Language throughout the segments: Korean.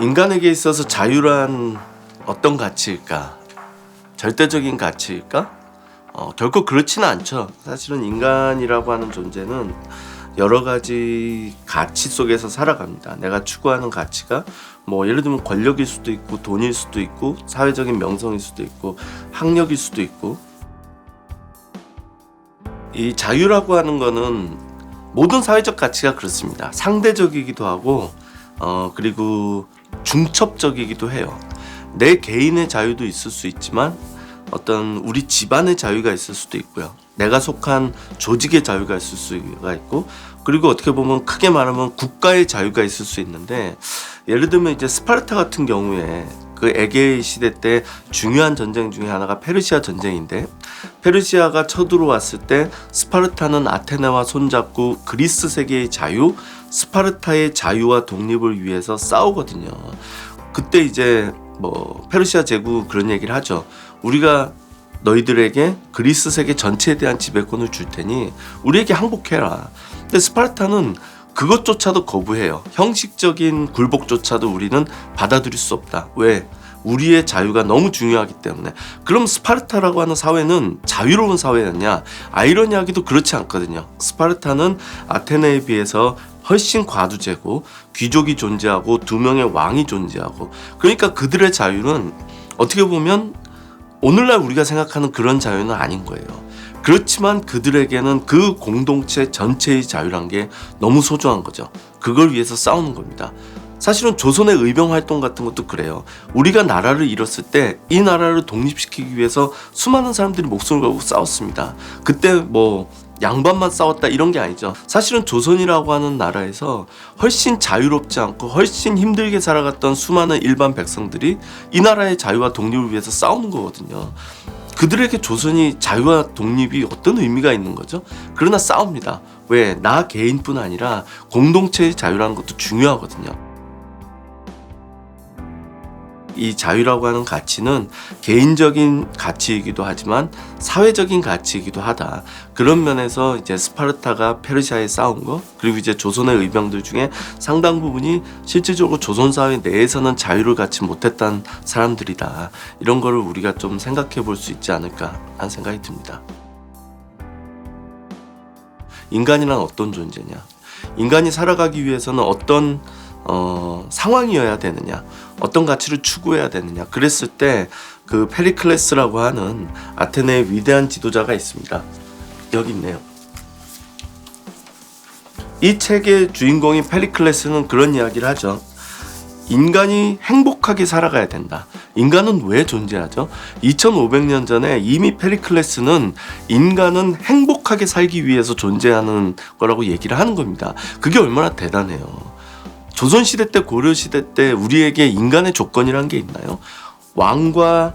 인간에게 있어서 자유란 어떤 가치일까? 절대적인 가치일까? 결코 그렇지는 않죠. 사실은 인간이라고 하는 존재는 여러 가지 가치 속에서 살아갑니다. 내가 추구하는 가치가 뭐 예를 들면 권력일 수도 있고 돈일 수도 있고 사회적인 명성일 수도 있고 학력일 수도 있고, 이 자유라고 하는 거는 모든 사회적 가치가 그렇습니다. 상대적이기도 하고 그리고 중첩적이기도 해요. 내 개인의 자유도 있을 수 있지만 어떤 우리 집안의 자유가 있을 수도 있고요. 내가 속한 조직의 자유가 있을 수가 있고, 그리고 어떻게 보면 크게 말하면 국가의 자유가 있을 수 있는데, 예를 들면 이제 스파르타 같은 경우에 그 에게의 시대 때 중요한 전쟁 중에 하나가 페르시아 전쟁인데, 페르시아가 쳐들어왔을 때 스파르타는 아테네와 손잡고 그리스 세계의 자유, 스파르타의 자유와 독립을 위해서 싸우거든요. 그때 이제 뭐 페르시아 제국 그런 얘기를 하죠. 우리가 너희들에게 그리스 세계 전체에 대한 지배권을 줄 테니 우리에게 항복해라. 근데 스파르타는 그것조차도 거부해요. 형식적인 굴복조차도 우리는 받아들일 수 없다. 왜? 우리의 자유가 너무 중요하기 때문에. 그럼 스파르타라고 하는 사회는 자유로운 사회였냐? 아이러니하게도 그렇지 않거든요. 스파르타는 아테네에 비해서 훨씬 과두제고 귀족이 존재하고 두 명의 왕이 존재하고, 그러니까 그들의 자유는 어떻게 보면 오늘날 우리가 생각하는 그런 자유는 아닌 거예요. 그렇지만 그들에게는 그 공동체 전체의 자유란 게 너무 소중한 거죠. 그걸 위해서 싸우는 겁니다. 사실은 조선의 의병 활동 같은 것도 그래요. 우리가 나라를 잃었을 때 이 나라를 독립시키기 위해서 수많은 사람들이 목숨을 걸고 싸웠습니다. 그때 뭐 양반만 싸웠다 이런 게 아니죠. 사실은 조선이라고 하는 나라에서 훨씬 자유롭지 않고 훨씬 힘들게 살아갔던 수많은 일반 백성들이 이 나라의 자유와 독립을 위해서 싸우는 거거든요. 그들에게 조선이 자유와 독립이 어떤 의미가 있는 거죠? 그러나 싸웁니다. 왜? 나 개인뿐 아니라 공동체의 자유라는 것도 중요하거든요. 이 자유라고 하는 가치는 개인적인 가치이기도 하지만 사회적인 가치이기도 하다. 그런 면에서 이제 스파르타가 페르시아에 싸운 거, 그리고 이제 조선의 의병들 중에 상당 부분이 실질적으로 조선 사회 내에서는 자유를 갖지 못했던 사람들이다. 이런 거를 우리가 좀 생각해 볼 수 있지 않을까 하는 생각이 듭니다. 인간이란 어떤 존재냐? 인간이 살아가기 위해서는 어떤 상황이어야 되느냐, 어떤 가치를 추구해야 되느냐. 그랬을 때 그 페리클레스라고 하는 아테네의 위대한 지도자가 있습니다. 여기 있네요. 이 책의 주인공인 페리클레스는 그런 이야기를 하죠. 인간이 행복하게 살아가야 된다. 인간은 왜 존재하죠? 2500년 전에 이미 페리클레스는 인간은 행복하게 살기 위해서 존재하는 거라고 얘기를 하는 겁니다. 그게 얼마나 대단해요. 조선시대 때, 고려시대 때 우리에게 인간의 조건이란 게 있나요? 왕과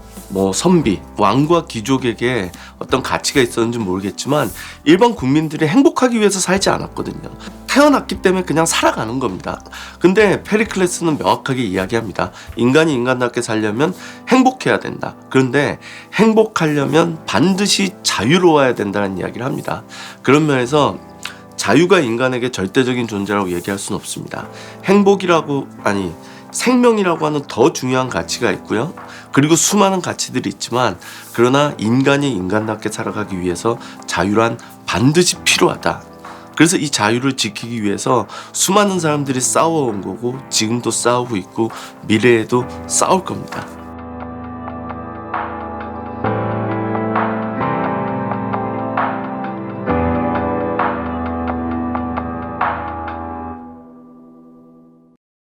선비, 왕과 귀족에게 어떤 가치가 있었는지 모르겠지만 일반 국민들이 행복하기 위해서 살지 않았거든요. 태어났기 때문에 그냥 살아가는 겁니다. 근데 페리클레스는 명확하게 이야기합니다. 인간이 인간답게 살려면 행복해야 된다. 그런데 행복하려면 반드시 자유로워야 된다는 이야기를 합니다. 그런 면에서 자유가 인간에게 절대적인 존재라고 얘기할 수는 없습니다. 생명이라고 하는 더 중요한 가치가 있고요. 그리고 수많은 가치들이 있지만, 그러나 인간이 인간답게 살아가기 위해서 자유란 반드시 필요하다. 그래서 이 자유를 지키기 위해서 수많은 사람들이 싸워온 거고 지금도 싸우고 있고 미래에도 싸울 겁니다.